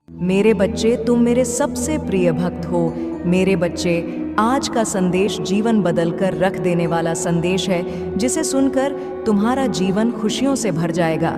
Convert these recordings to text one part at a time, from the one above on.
मेरे बच्चे, तुम मेरे सबसे प्रिय भक्त हो। मेरे बच्चे, आज का संदेश जीवन बदलकर रख देने वाला संदेश है, जिसे सुनकर तुम्हारा जीवन खुशियों से भर जाएगा।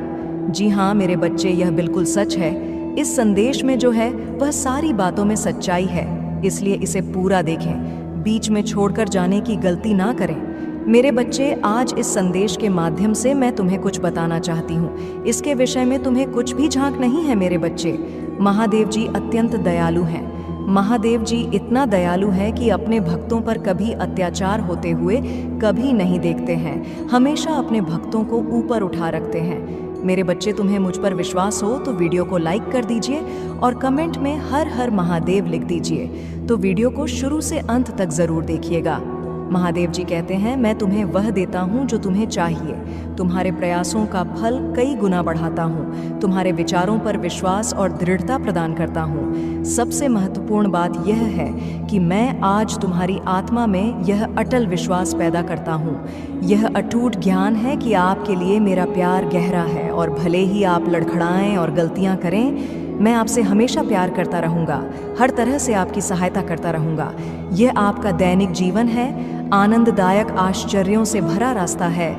जी हाँ मेरे बच्चे, यह बिल्कुल सच है। इस संदेश में जो है वह सारी बातों में सच्चाई है, इसलिए इसे पूरा देखें, बीच में छोड़कर जाने की गलती ना करें। मेरे बच्चे, आज इस संदेश के माध्यम से मैं तुम्हें कुछ बताना चाहती हूँ। इसके विषय में तुम्हें कुछ भी झांक नहीं है मेरे बच्चे। महादेव जी अत्यंत दयालु हैं। महादेव जी इतना दयालु है कि अपने भक्तों पर कभी अत्याचार होते हुए कभी नहीं देखते हैं, हमेशा अपने भक्तों को ऊपर उठा रखते हैं। मेरे बच्चे, तुम्हें मुझ पर विश्वास हो तो वीडियो को लाइक कर दीजिए और कमेंट में हर हर महादेव लिख दीजिए। तो वीडियो को शुरू से अंत तक जरूर देखिएगा। महादेव जी कहते हैं, मैं तुम्हें वह देता हूँ जो तुम्हें चाहिए। तुम्हारे प्रयासों का फल कई गुना बढ़ाता हूँ। तुम्हारे विचारों पर विश्वास और दृढ़ता प्रदान करता हूँ। सबसे महत्वपूर्ण बात यह है कि मैं आज तुम्हारी आत्मा में यह अटल विश्वास पैदा करता हूँ। यह अटूट ज्ञान है कि आपके लिए मेरा प्यार गहरा है, और भले ही आप लड़खड़ाएं और गलतियाँ करें, मैं आपसे हमेशा प्यार करता रहूँगा, हर तरह से आपकी सहायता करता रहूँगा। यह आपका दैनिक जीवन है, आनंददायक आश्चर्यों से भरा रास्ता है।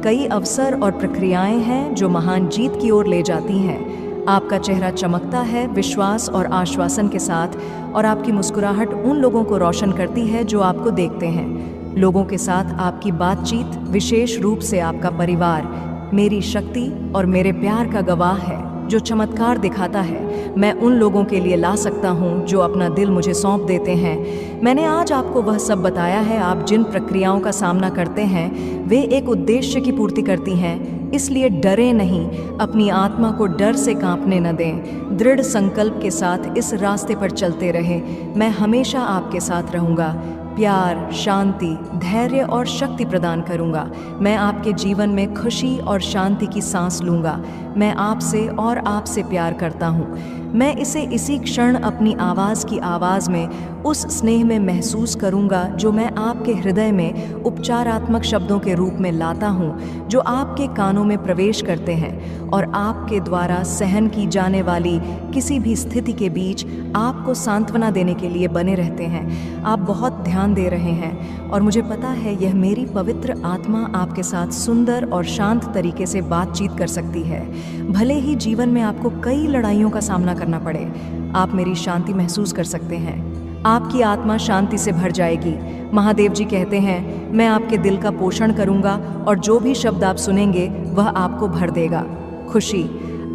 कई अवसर और प्रक्रियाएं हैं जो महान जीत की ओर ले जाती हैं। आपका चेहरा चमकता है विश्वास और आश्वासन के साथ, और आपकी मुस्कुराहट उन लोगों को रोशन करती है जो आपको देखते हैं। लोगों के साथ आपकी बातचीत, विशेष रूप से आपका परिवार, मेरी शक्ति और मेरे प्यार का गवाह है, जो चमत्कार दिखाता है। मैं उन लोगों के लिए ला सकता हूँ जो अपना दिल मुझे सौंप देते हैं। मैंने आज आपको वह सब बताया है। आप जिन प्रक्रियाओं का सामना करते हैं वे एक उद्देश्य की पूर्ति करती हैं, इसलिए डरें नहीं, अपनी आत्मा को डर से कांपने न दें। दृढ़ संकल्प के साथ इस रास्ते पर चलते रहें। मैं हमेशा आपके साथ रहूँगा, प्यार, शांति, धैर्य और शक्ति प्रदान करूंगा। मैं आपके जीवन में खुशी और शांति की सांस लूंगा। मैं आपसे और आपसे प्यार करता हूँ। मैं इसे इसी क्षण अपनी आवाज़ की आवाज़ में, उस स्नेह में महसूस करूंगा जो मैं आपके हृदय में उपचारात्मक शब्दों के रूप में लाता हूँ, जो आपके कानों में प्रवेश करते हैं और आपके द्वारा सहन की जाने वाली किसी भी स्थिति के बीच आपको सांत्वना देने के लिए बने रहते हैं। आप बहुत ध्यान दे रहे हैं और मुझे पता है यह मेरी पवित्र आत्मा आपके साथ सुंदर और शांत तरीके से बातचीत कर सकती है। भले ही जीवन में आपको कई लड़ाइयों का सामना करना पड़े, आप मेरी शांति महसूस कर सकते हैं। आपकी आत्मा शांति से भर जाएगी। महादेव जी कहते हैं, मैं आपके दिल का पोषण करूंगा और जो भी शब्द आप सुनेंगे वह आपको भर देगा। खुशी,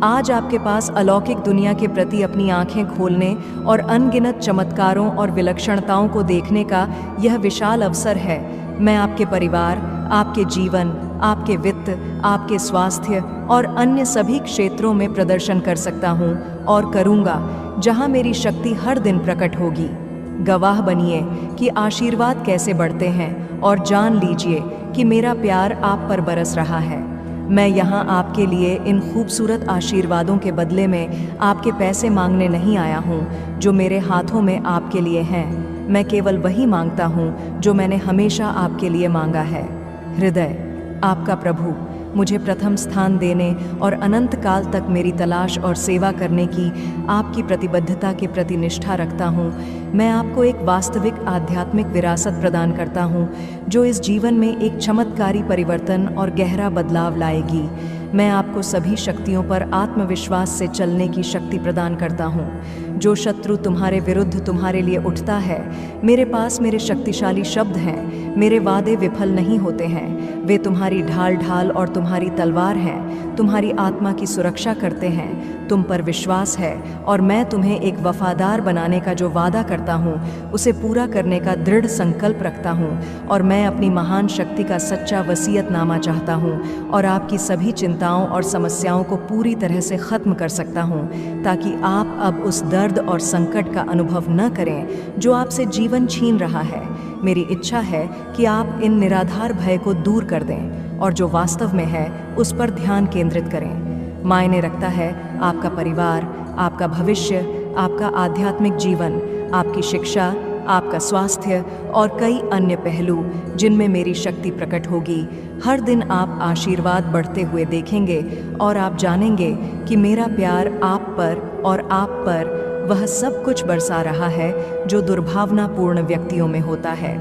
आज आपके पास अलौकिक दुनिया के प्रति अपनी आंखें खोलने और अनगिनत चमत्कारों और विलक्षणताओं को देखने का यह विशाल अवसर है। मैं आपके परिवार, आपके जीवन, आपके वित्त, आपके स्वास्थ्य और अन्य सभी क्षेत्रों में प्रदर्शन कर सकता हूँ और करूँगा, जहाँ मेरी शक्ति हर दिन प्रकट होगी। गवाह बनिए कि आशीर्वाद कैसे बढ़ते हैं और जान लीजिए कि मेरा प्यार आप पर बरस रहा है। मैं यहाँ आपके लिए इन खूबसूरत आशीर्वादों के बदले में आपके पैसे मांगने नहीं आया हूँ जो मेरे हाथों में आपके लिए हैं। मैं केवल वही मांगता हूँ जो मैंने हमेशा आपके लिए मांगा है। हृदय, आपका प्रभु, मुझे प्रथम स्थान देने और अनंत काल तक मेरी तलाश और सेवा करने की आपकी प्रतिबद्धता के प्रति निष्ठा रखता हूँ। मैं आपको एक वास्तविक आध्यात्मिक विरासत प्रदान करता हूँ जो इस जीवन में एक चमत्कारी परिवर्तन और गहरा बदलाव लाएगी। मैं आपको सभी शक्तियों पर आत्मविश्वास से चलने की शक्ति प्रदान करता हूँ। जो शत्रु तुम्हारे विरुद्ध तुम्हारे लिए उठता है, मेरे पास मेरे शक्तिशाली शब्द हैं। मेरे वादे विफल नहीं होते हैं। वे तुम्हारी ढाल और तुम्हारी तलवार हैं। तुम्हारी आत्मा की सुरक्षा करते हैं। तुम पर विश्वास है और मैं तुम्हें एक वफादार बनाने का जो वादा करता हूँ उसे पूरा करने का दृढ़ संकल्प रखता हूँ। और मैं अपनी महान शक्ति का सच्चा वसीयतनामा चाहता हूँ और आपकी सभी चिंताओं और समस्याओं को पूरी तरह से ख़त्म कर सकता हूँ, ताकि आप अब उस दर्द और संकट का अनुभव न करें जो आपसे जीवन छीन रहा है। मेरी इच्छा है कि आप इन निराधार भय को दूर कर दें और जो वास्तव में है उस पर ध्यान केंद्रित करें। मायने रखता है आपका परिवार, आपका भविष्य, आपका आध्यात्मिक जीवन, आपकी शिक्षा, आपका स्वास्थ्य और कई अन्य पहलू जिनमें मेरी शक्ति प्रकट होगी। हर दिन आप आशीर्वाद बढ़ते हुए देखेंगे और आप जानेंगे कि मेरा प्यार आप पर और आप पर वह सब कुछ बरसा रहा है जो दुर्भावनापूर्ण व्यक्तियों में होता है।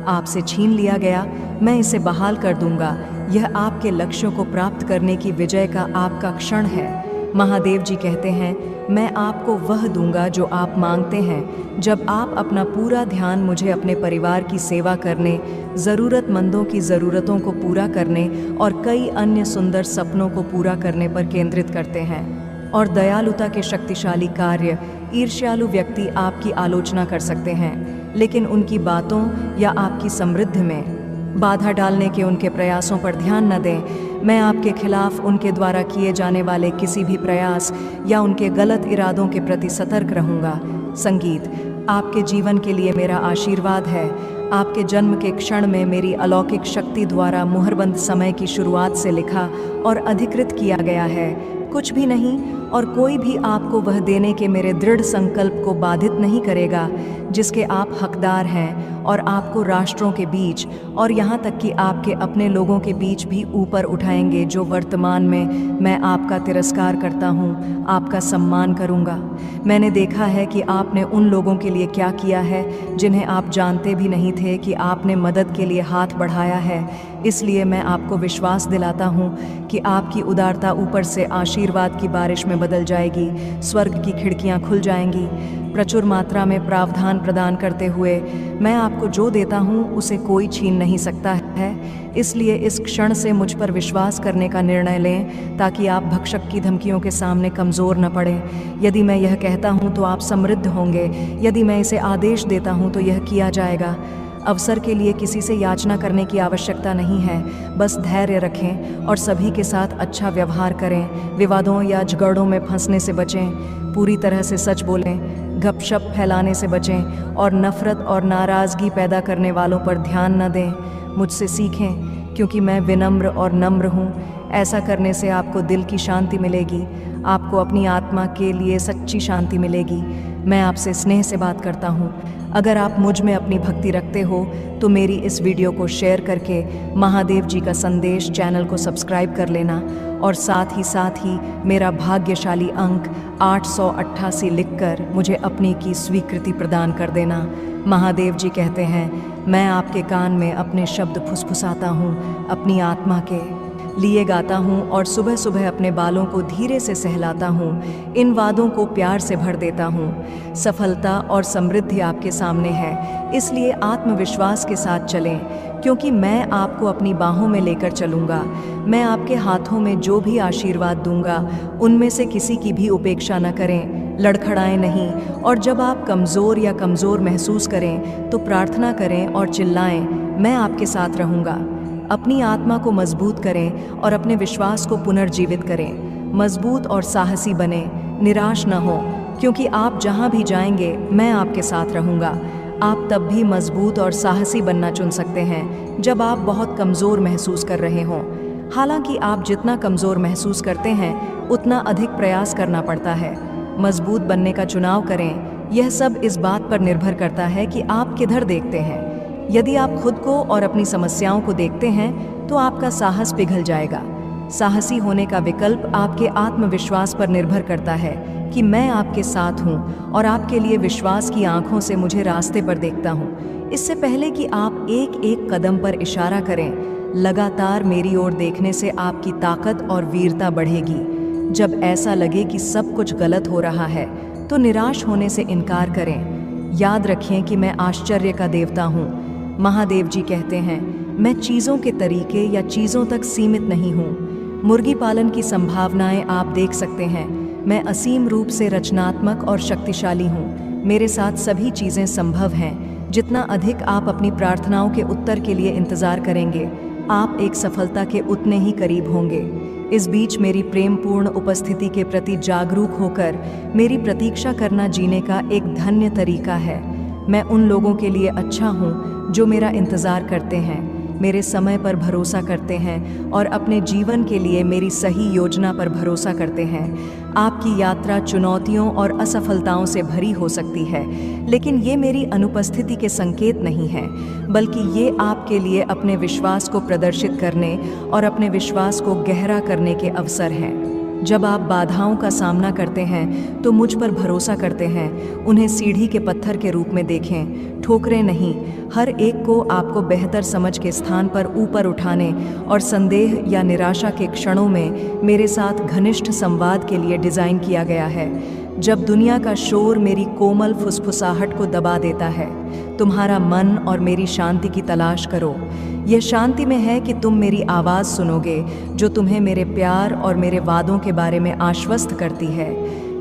आपसे छीन लिया गया, मैं इसे बहाल कर दूंगा। यह आपके लक्ष्यों को प्राप्त करने की विजय का आपका क्षण है। महादेव जी कहते हैं, मैं आपको वह दूंगा जो आप मांगते हैं जब आप अपना पूरा ध्यान मुझे अपने परिवार की सेवा करने, ज़रूरतमंदों की ज़रूरतों को पूरा करने और कई अन्य सुंदर सपनों को पूरा करने पर केंद्रित करते हैं। और दयालुता के शक्तिशाली कार्य, ईर्ष्यालु व्यक्ति आपकी आलोचना कर सकते हैं, लेकिन उनकी बातों या आपकी समृद्धि में बाधा डालने के उनके प्रयासों पर ध्यान न दें। मैं आपके खिलाफ उनके द्वारा किए जाने वाले किसी भी प्रयास या उनके गलत इरादों के प्रति सतर्क रहूंगा। संगीत, आपके जीवन के लिए मेरा आशीर्वाद है। आपके जन्म के क्षण में मेरी अलौकिक शक्ति द्वारा मुहरबंद समय की शुरुआत से लिखा और अधिकृत किया गया है। कुछ भी नहीं और कोई भी आपको वह देने के मेरे दृढ़ संकल्प को बाधित नहीं करेगा जिसके आप हकदार हैं, और आपको राष्ट्रों के बीच और यहाँ तक कि आपके अपने लोगों के बीच भी ऊपर उठाएंगे। जो वर्तमान में मैं आपका तिरस्कार करता हूँ, आपका सम्मान करूँगा। मैंने देखा है कि आपने उन लोगों के लिए क्या किया है जिन्हें आप जानते भी नहीं थे कि आपने मदद के लिए हाथ बढ़ाया है। इसलिए मैं आपको विश्वास दिलाता हूँ कि आपकी उदारता ऊपर से आशीर्वाद की बारिश में बदल जाएगी। स्वर्ग की खिड़कियाँ खुल जाएंगी, प्रचुर मात्रा में प्रावधान प्रदान करते हुए मैं आपको जो देता हूँ उसे कोई छीन नहीं सकता है। इसलिए इस क्षण से मुझ पर विश्वास करने का निर्णय लें ताकि आप भक्षक की धमकियों के सामने कमज़ोर न पड़ें। यदि मैं यह कहता हूँ तो आप समृद्ध होंगे, यदि मैं इसे आदेश देता हूँ तो यह किया जाएगा। अवसर के लिए किसी से याचना करने की आवश्यकता नहीं है, बस धैर्य रखें और सभी के साथ अच्छा व्यवहार करें। विवादों या झगड़ों में फंसने से बचें, पूरी तरह से सच बोलें, गपशप फैलाने से बचें और नफ़रत और नाराज़गी पैदा करने वालों पर ध्यान न दें। मुझसे सीखें क्योंकि मैं विनम्र और नम्र हूँ। ऐसा करने से आपको दिल की शांति मिलेगी, आपको अपनी आत्मा के लिए सच्ची शांति मिलेगी। मैं आपसे स्नेह से बात करता हूँ। अगर आप मुझ में अपनी भक्ति रखते हो तो मेरी इस वीडियो को शेयर करके महादेव जी का संदेश चैनल को सब्सक्राइब कर लेना और साथ ही मेरा भाग्यशाली अंक 888 लिखकर मुझे अपनी की स्वीकृति प्रदान कर देना। महादेव जी कहते हैं, मैं आपके कान में अपने शब्द फुसफुसाता हूँ, अपनी आत्मा के लिए गाता हूँ और सुबह सुबह अपने बालों को धीरे से सहलाता हूँ। इन वादों को प्यार से भर देता हूँ। सफलता और समृद्धि आपके सामने है, इसलिए आत्मविश्वास के साथ चलें क्योंकि मैं आपको अपनी बाहों में लेकर चलूँगा। मैं आपके हाथों में जो भी आशीर्वाद दूंगा उनमें से किसी की भी उपेक्षा न करें, लड़खड़ाएं नहीं, और जब आप कमज़ोर या कमज़ोर महसूस करें तो प्रार्थना करें और चिल्लाएं, मैं आपके साथ रहूँगा। अपनी आत्मा को मजबूत करें और अपने विश्वास को पुनर्जीवित करें। मजबूत और साहसी बने, निराश न हो क्योंकि आप जहाँ भी जाएंगे मैं आपके साथ रहूँगा। आप तब भी मजबूत और साहसी बनना चुन सकते हैं जब आप बहुत कमज़ोर महसूस कर रहे हों। हालांकि आप जितना कमज़ोर महसूस करते हैं उतना अधिक प्रयास करना पड़ता है। मजबूत बनने का चुनाव करें। यह सब इस बात पर निर्भर करता है कि आप किधर देखते हैं। यदि आप खुद को और अपनी समस्याओं को देखते हैं तो आपका साहस पिघल जाएगा। साहसी होने का विकल्प आपके आत्मविश्वास पर निर्भर करता है कि मैं आपके साथ हूँ और आपके लिए विश्वास की आंखों से मुझे रास्ते पर देखता हूँ। इससे पहले कि आप एक एक कदम पर इशारा करें, लगातार मेरी ओर देखने से आपकी ताकत और वीरता बढ़ेगी। जब ऐसा लगे कि सब कुछ गलत हो रहा है तो निराश होने से इनकार करें। याद रखें कि मैं आश्चर्य का देवता हूँ। महादेव जी कहते हैं, मैं चीज़ों के तरीके या चीज़ों तक सीमित नहीं हूँ। मुर्गी पालन की संभावनाएं आप देख सकते हैं। मैं असीम रूप से रचनात्मक और शक्तिशाली हूँ। मेरे साथ सभी चीज़ें संभव हैं। जितना अधिक आप अपनी प्रार्थनाओं के उत्तर के लिए इंतज़ार करेंगे, आप एक सफलता के उतने ही करीब होंगे। इस बीच मेरी प्रेमपूर्ण उपस्थिति के प्रति जागरूक होकर मेरी प्रतीक्षा करना जीने का एक धन्य तरीका है। मैं उन लोगों के लिए अच्छा हूँ जो मेरा इंतज़ार करते हैं, मेरे समय पर भरोसा करते हैं और अपने जीवन के लिए मेरी सही योजना पर भरोसा करते हैं। आपकी यात्रा चुनौतियों और असफलताओं से भरी हो सकती है, लेकिन ये मेरी अनुपस्थिति के संकेत नहीं है, बल्कि ये आपके लिए अपने विश्वास को प्रदर्शित करने और अपने विश्वास को गहरा करने के अवसर हैं। जब आप बाधाओं का सामना करते हैं तो मुझ पर भरोसा करते हैं, उन्हें सीढ़ी के पत्थर के रूप में देखें, ठोकरें नहीं। हर एक को आपको बेहतर समझ के स्थान पर ऊपर उठाने और संदेह या निराशा के क्षणों में मेरे साथ घनिष्ठ संवाद के लिए डिज़ाइन किया गया है। जब दुनिया का शोर मेरी कोमल फुसफुसाहट को दबा देता है, तुम्हारा मन और मेरी शांति की तलाश करो। यह शांति में है कि तुम मेरी आवाज़ सुनोगे, जो तुम्हें मेरे प्यार और मेरे वादों के बारे में आश्वस्त करती है।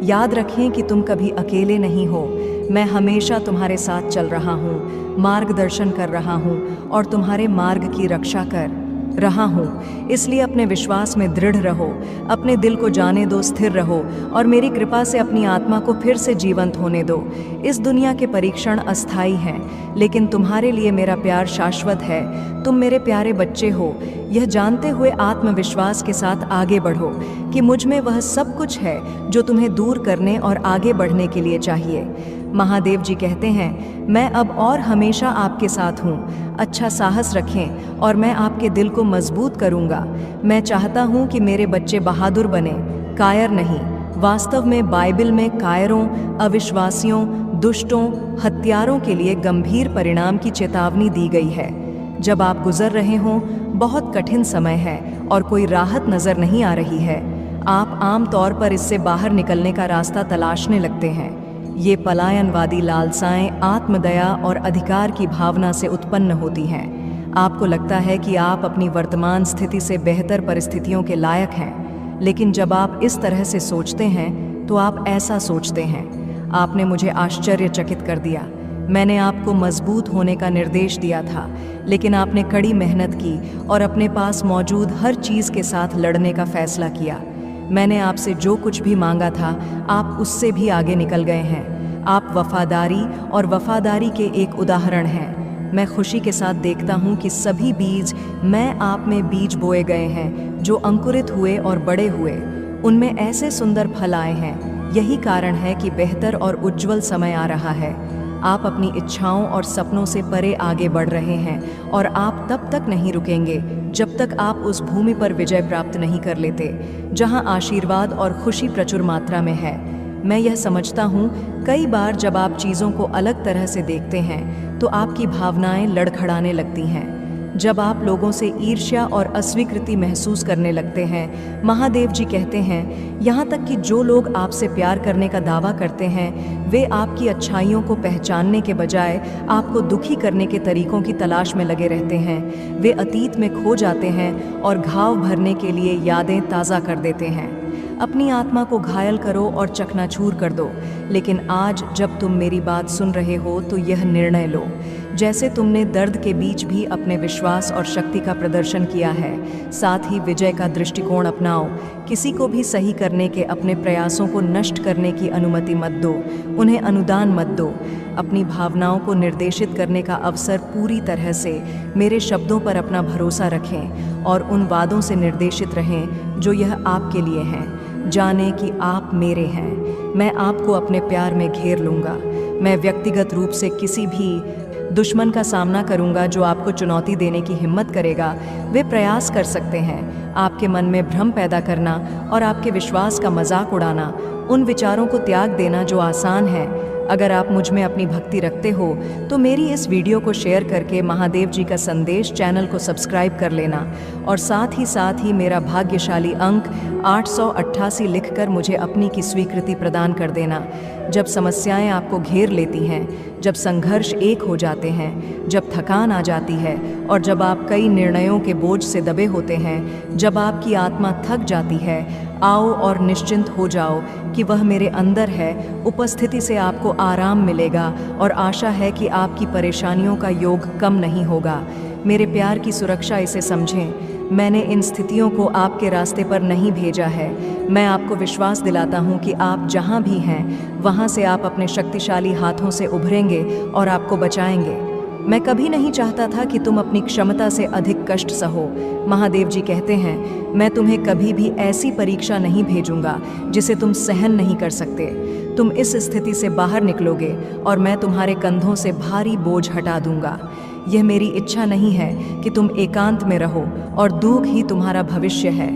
याद रखें कि तुम कभी अकेले नहीं हो। मैं हमेशा तुम्हारे साथ चल रहा हूँ, मार्गदर्शन कर रहा हूँ और तुम्हारे मार्ग की रक्षा कर रहा हूँ। इसलिए अपने विश्वास में दृढ़ रहो, अपने दिल को जाने दो, स्थिर रहो और मेरी कृपा से अपनी आत्मा को फिर से जीवंत होने दो। इस दुनिया के परीक्षण अस्थायी हैं, लेकिन तुम्हारे लिए मेरा प्यार शाश्वत है। तुम मेरे प्यारे बच्चे हो। यह जानते हुए आत्मविश्वास के साथ आगे बढ़ो कि मुझ में वह सब कुछ है जो तुम्हें दूर करने और आगे बढ़ने के लिए चाहिए। महादेव जी कहते हैं, मैं अब और हमेशा आपके साथ हूँ। अच्छा साहस रखें और मैं आपके दिल को मजबूत करूँगा। मैं चाहता हूँ कि मेरे बच्चे बहादुर बने, कायर नहीं। वास्तव में बाइबल में कायरों, अविश्वासियों, दुष्टों, हत्यारों के लिए गंभीर परिणाम की चेतावनी दी गई है। जब आप गुजर रहे हों, बहुत कठिन समय है और कोई राहत नज़र नहीं आ रही है, आप आम तौर पर इससे बाहर निकलने का रास्ता तलाशने लगते हैं। ये पलायनवादी लालसाएं आत्मदया और अधिकार की भावना से उत्पन्न होती हैं। आपको लगता है कि आप अपनी वर्तमान स्थिति से बेहतर परिस्थितियों के लायक हैं, लेकिन जब आप इस तरह से सोचते हैं तो आप ऐसा सोचते हैं। आपने मुझे आश्चर्यचकित कर दिया। मैंने आपको मजबूत होने का निर्देश दिया था, लेकिन आपने कड़ी मेहनत की और अपने पास मौजूद हर चीज़ के साथ लड़ने का फैसला किया। मैंने आपसे जो कुछ भी मांगा था, आप उससे भी आगे निकल गए हैं। आप वफादारी और वफादारी के एक उदाहरण हैं। मैं खुशी के साथ देखता हूँ कि सभी बीज मैं आप में बीज बोए गए हैं, जो अंकुरित हुए और बड़े हुए। उनमें ऐसे सुंदर फल आए हैं। यही कारण है कि बेहतर और उज्जवल समय आ रहा है। आप अपनी इच्छाओं और सपनों से परे आगे बढ़ रहे हैं और आप तब तक नहीं रुकेंगे जब तक आप उस भूमि पर विजय प्राप्त नहीं कर लेते, जहां आशीर्वाद और खुशी प्रचुर मात्रा में है। मैं यह समझता हूँ, कई बार जब आप चीज़ों को अलग तरह से देखते हैं तो आपकी भावनाएं लड़खड़ाने लगती हैं। जब आप लोगों से ईर्ष्या और अस्वीकृति महसूस करने लगते हैं, महादेव जी कहते हैं, यहाँ तक कि जो लोग आपसे प्यार करने का दावा करते हैं, वे आपकी अच्छाइयों को पहचानने के बजाय आपको दुखी करने के तरीकों की तलाश में लगे रहते हैं। वे अतीत में खो जाते हैं और घाव भरने के लिए यादें ताज़ा कर देते हैं। अपनी आत्मा को घायल करो और चकनाचूर कर दो, लेकिन आज जब तुम मेरी बात सुन रहे हो तो यह निर्णय लो। जैसे तुमने दर्द के बीच भी अपने विश्वास और शक्ति का प्रदर्शन किया है, साथ ही विजय का दृष्टिकोण अपनाओ। किसी को भी सही करने के अपने प्रयासों को नष्ट करने की अनुमति मत दो, उन्हें अनुदान मत दो। अपनी भावनाओं को निर्देशित करने का अवसर पूरी तरह से मेरे शब्दों पर अपना भरोसा रखें और उन वादों से निर्देशित रहें जो यह आपके लिए हैं। जाने कि आप मेरे हैं। मैं आपको अपने प्यार में घेर लूँगा। मैं व्यक्तिगत रूप से किसी भी दुश्मन का सामना करूंगा जो आपको चुनौती देने की हिम्मत करेगा। वे प्रयास कर सकते हैं आपके मन में भ्रम पैदा करना और आपके विश्वास का मजाक उड़ाना, उन विचारों को त्याग देना जो आसान है। अगर आप मुझ में अपनी भक्ति रखते हो तो मेरी इस वीडियो को शेयर करके महादेव जी का संदेश चैनल को सब्सक्राइब कर लेना और साथ ही मेरा भाग्यशाली अंक 888 लिखकर मुझे अपनी की स्वीकृति प्रदान कर देना। जब समस्याएं आपको घेर लेती हैं, जब संघर्ष एक हो जाते हैं, जब थकान आ जाती है और जब आप कई निर्णयों के बोझ से दबे होते हैं, जब आपकी आत्मा थक जाती है, आओ और निश्चिंत हो जाओ कि वह मेरे अंदर है। उपस्थिति से आपको आराम मिलेगा और आशा है कि आपकी परेशानियों का योग कम नहीं होगा। मेरे प्यार की सुरक्षा इसे समझें। मैंने इन स्थितियों को आपके रास्ते पर नहीं भेजा है। मैं आपको विश्वास दिलाता हूँ कि आप जहाँ भी हैं, वहाँ से आप अपने शक्तिशाली हाथों से उभरेंगे और आपको बचाएंगे। मैं कभी नहीं चाहता था कि तुम अपनी क्षमता से अधिक कष्ट सहो। महादेव जी कहते हैं, मैं तुम्हें कभी भी ऐसी परीक्षा नहीं भेजूंगा जिसे तुम सहन नहीं कर सकते। तुम इस स्थिति से बाहर निकलोगे और मैं तुम्हारे कंधों से भारी बोझ हटा दूंगा। यह मेरी इच्छा नहीं है कि तुम एकांत में रहो और दुख ही तुम्हारा भविष्य है।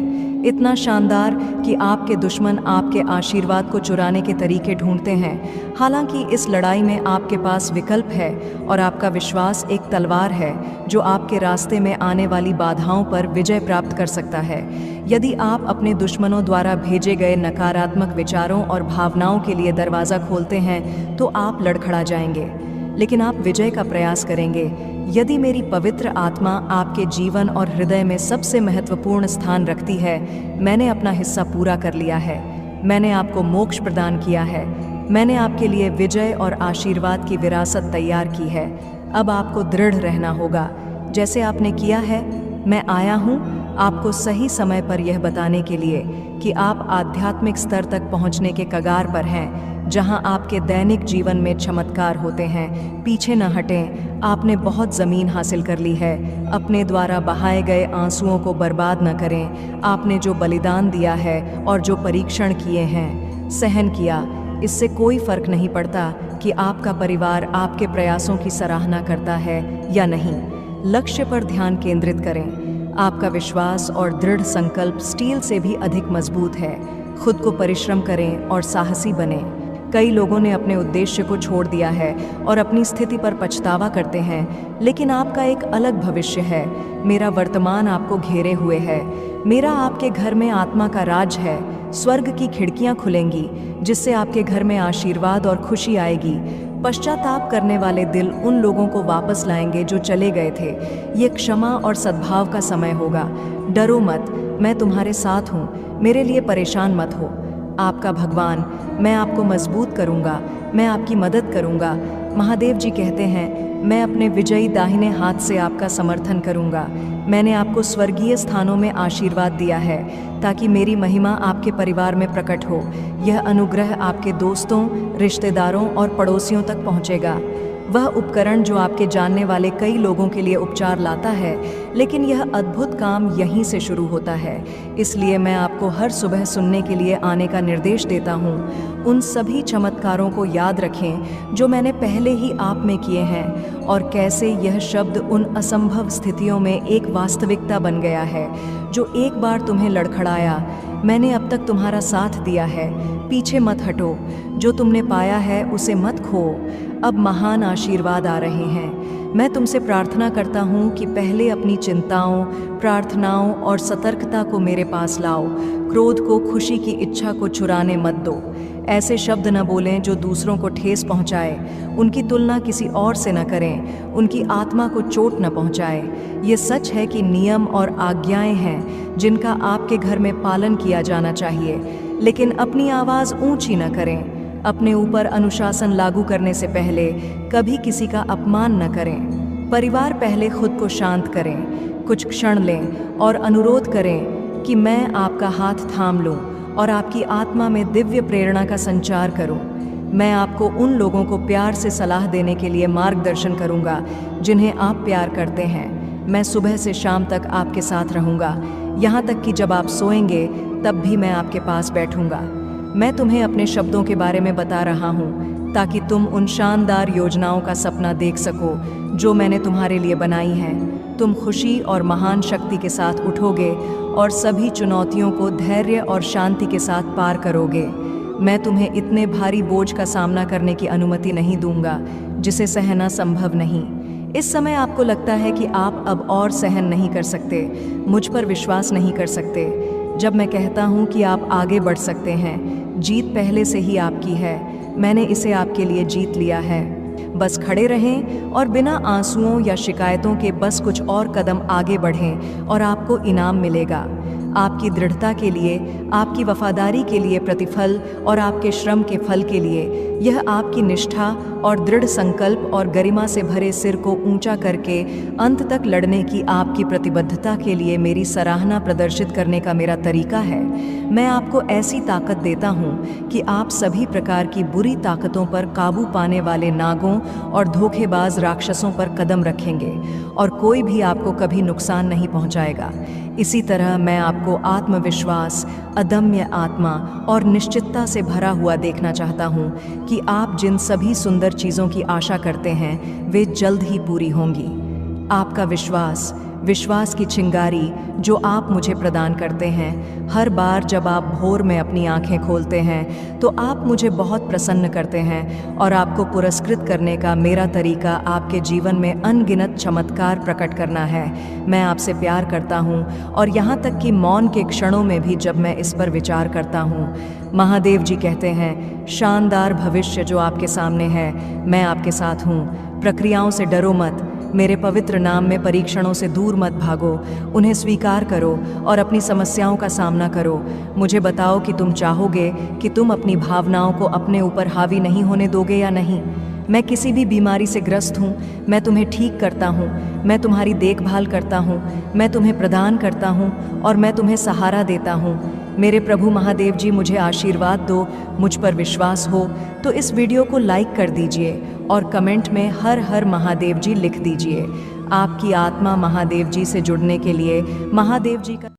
इतना शानदार कि आपके दुश्मन आपके आशीर्वाद को चुराने के तरीके ढूंढते हैं। हालांकि इस लड़ाई में आपके पास विकल्प है और आपका विश्वास एक तलवार है जो आपके रास्ते में आने वाली बाधाओं पर विजय प्राप्त कर सकता है। यदि आप अपने दुश्मनों द्वारा भेजे गए नकारात्मक विचारों और भावनाओं के लिए दरवाज़ा खोलते हैं तो आप लड़खड़ा जाएंगे, लेकिन आप विजय का प्रयास करेंगे। यदि मेरी पवित्र आत्मा आपके जीवन और हृदय में सबसे महत्वपूर्ण स्थान रखती है, मैंने अपना हिस्सा पूरा कर लिया है। मैंने आपको मोक्ष प्रदान किया है। मैंने आपके लिए विजय और आशीर्वाद की विरासत तैयार की है। अब आपको दृढ़ रहना होगा जैसे आपने किया है। मैं आया हूँ आपको सही समय पर यह बताने के लिए कि आप आध्यात्मिक स्तर तक पहुँचने के कगार पर हैं, जहां आपके दैनिक जीवन में चमत्कार होते हैं। पीछे न हटें, आपने बहुत ज़मीन हासिल कर ली है। अपने द्वारा बहाए गए आंसुओं को बर्बाद न करें। आपने जो बलिदान दिया है और जो परीक्षण किए हैं, सहन किया, इससे कोई फर्क नहीं पड़ता कि आपका परिवार आपके प्रयासों की सराहना करता है या नहीं। लक्ष्य पर ध्यान केंद्रित करें। आपका विश्वास और दृढ़ संकल्प स्टील से भी अधिक मजबूत है। खुद को परिश्रम करें और साहसी बनें। कई लोगों ने अपने उद्देश्य को छोड़ दिया है और अपनी स्थिति पर पछतावा करते हैं, लेकिन आपका एक अलग भविष्य है। मेरा वर्तमान आपको घेरे हुए है। मेरा आपके घर में आत्मा का राज है। स्वर्ग की खिड़कियां खुलेंगी जिससे आपके घर में आशीर्वाद और खुशी आएगी। पश्चाताप करने वाले दिल उन लोगों को वापस लाएंगे जो चले गए थे। ये क्षमा और सद्भाव का समय होगा। डरो मत, मैं तुम्हारे साथ हूँ। मेरे लिए परेशान मत हो। आपका भगवान, मैं आपको मजबूत करूंगा, मैं आपकी मदद करूंगा। महादेव जी कहते हैं, मैं अपने विजयी दाहिने हाथ से आपका समर्थन करूंगा। मैंने आपको स्वर्गीय स्थानों में आशीर्वाद दिया है ताकि मेरी महिमा आपके परिवार में प्रकट हो। यह अनुग्रह आपके दोस्तों, रिश्तेदारों और पड़ोसियों तक पहुंचेगा। वह उपकरण जो आपके जानने वाले कई लोगों के लिए उपचार लाता है, लेकिन यह अद्भुत काम यहीं से शुरू होता है। इसलिए मैं आपको हर सुबह सुनने के लिए आने का निर्देश देता हूँ। उन सभी चमत्कारों को याद रखें जो मैंने पहले ही आप में किए हैं और कैसे यह शब्द उन असंभव स्थितियों में एक वास्तविकता बन गया है जो एक बार तुम्हें लड़खड़ाया। मैंने अब तक तुम्हारा साथ दिया है। पीछे मत हटो। जो तुमने पाया है उसे मत खो। अब महान आशीर्वाद आ रहे हैं। मैं तुमसे प्रार्थना करता हूँ कि पहले अपनी चिंताओं, प्रार्थनाओं और सतर्कता को मेरे पास लाओ। क्रोध को, खुशी की इच्छा को चुराने मत दो। ऐसे शब्द न बोलें जो दूसरों को ठेस पहुँचाए। उनकी तुलना किसी और से न करें। उनकी आत्मा को चोट न पहुँचाए। ये सच है कि नियम और आज्ञाएं हैं जिनका आपके घर में पालन किया जाना चाहिए, लेकिन अपनी आवाज़ ऊंची न करें। अपने ऊपर अनुशासन लागू करने से पहले कभी किसी का अपमान न करें। परिवार पहले खुद को शांत करें, कुछ क्षण लें और अनुरोध करें कि मैं आपका हाथ थाम लूं और आपकी आत्मा में दिव्य प्रेरणा का संचार करूं। मैं आपको उन लोगों को प्यार से सलाह देने के लिए मार्गदर्शन करूंगा जिन्हें आप प्यार करते हैं। मैं सुबह से शाम तक आपके साथ रहूंगा, यहाँ तक कि जब आप सोएंगे तब भी मैं आपके पास बैठूंगा। मैं तुम्हें अपने शब्दों के बारे में बता रहा हूँ ताकि तुम उन शानदार योजनाओं का सपना देख सको जो मैंने तुम्हारे लिए बनाई हैं। तुम खुशी और महान शक्ति के साथ उठोगे और सभी चुनौतियों को धैर्य और शांति के साथ पार करोगे। मैं तुम्हें इतने भारी बोझ का सामना करने की अनुमति नहीं दूंगा जिसे सहना संभव नहीं। इस समय आपको लगता है कि आप अब और सहन नहीं कर सकते, मुझ पर विश्वास नहीं कर सकते। जब मैं कहता हूँ कि आप आगे बढ़ सकते हैं, जीत पहले से ही आपकी है। मैंने इसे आपके लिए जीत लिया है। बस खड़े रहें और बिना आंसुओं या शिकायतों के बस कुछ और कदम आगे बढ़ें और आपको इनाम मिलेगा। आपकी दृढ़ता के लिए, आपकी वफादारी के लिए प्रतिफल और आपके श्रम के फल के लिए। यह आपकी निष्ठा और दृढ़ संकल्प और गरिमा से भरे सिर को ऊंचा करके अंत तक लड़ने की आपकी प्रतिबद्धता के लिए मेरी सराहना प्रदर्शित करने का मेरा तरीका है। मैं आपको ऐसी ताकत देता हूँ कि आप सभी प्रकार की बुरी ताकतों पर काबू पाने वाले नागों और धोखेबाज राक्षसों पर कदम रखेंगे और कोई भी आपको कभी नुकसान नहीं पहुँचाएगा। इसी तरह मैं आपको आत्मविश्वास, अदम्य आत्मा और निश्चितता से भरा हुआ देखना चाहता हूँ कि आप जिन सभी सुंदर चीज़ों की आशा करते हैं वे जल्द ही पूरी होंगी। आपका विश्वास विश्वास की चिंगारी जो आप मुझे प्रदान करते हैं। हर बार जब आप भोर में अपनी आंखें खोलते हैं तो आप मुझे बहुत प्रसन्न करते हैं और आपको पुरस्कृत करने का मेरा तरीका आपके जीवन में अनगिनत चमत्कार प्रकट करना है। मैं आपसे प्यार करता हूँ और यहाँ तक कि मौन के क्षणों में भी जब मैं इस पर विचार करता हूँ। महादेव जी कहते हैं, शानदार भविष्य जो आपके सामने है, मैं आपके साथ हूँ। प्रक्रियाओं से डरो मत, मेरे पवित्र नाम में परीक्षणों से दूर मत भागो, उन्हें स्वीकार करो और अपनी समस्याओं का सामना करो। मुझे बताओ कि तुम चाहोगे कि तुम अपनी भावनाओं को अपने ऊपर हावी नहीं होने दोगे या नहीं। मैं किसी भी बीमारी से ग्रस्त हूँ, मैं तुम्हें ठीक करता हूँ, मैं तुम्हारी देखभाल करता हूँ, मैं तुम्हें प्रदान करता हूँ और मैं तुम्हें सहारा देता हूँ। मेरे प्रभु महादेव जी, मुझे आशीर्वाद दो, मुझ पर विश्वास हो तो इस वीडियो को लाइक कर दीजिए और कमेंट में हर हर महादेव जी लिख दीजिए। आपकी आत्मा महादेव जी से जुड़ने के लिए महादेव जी का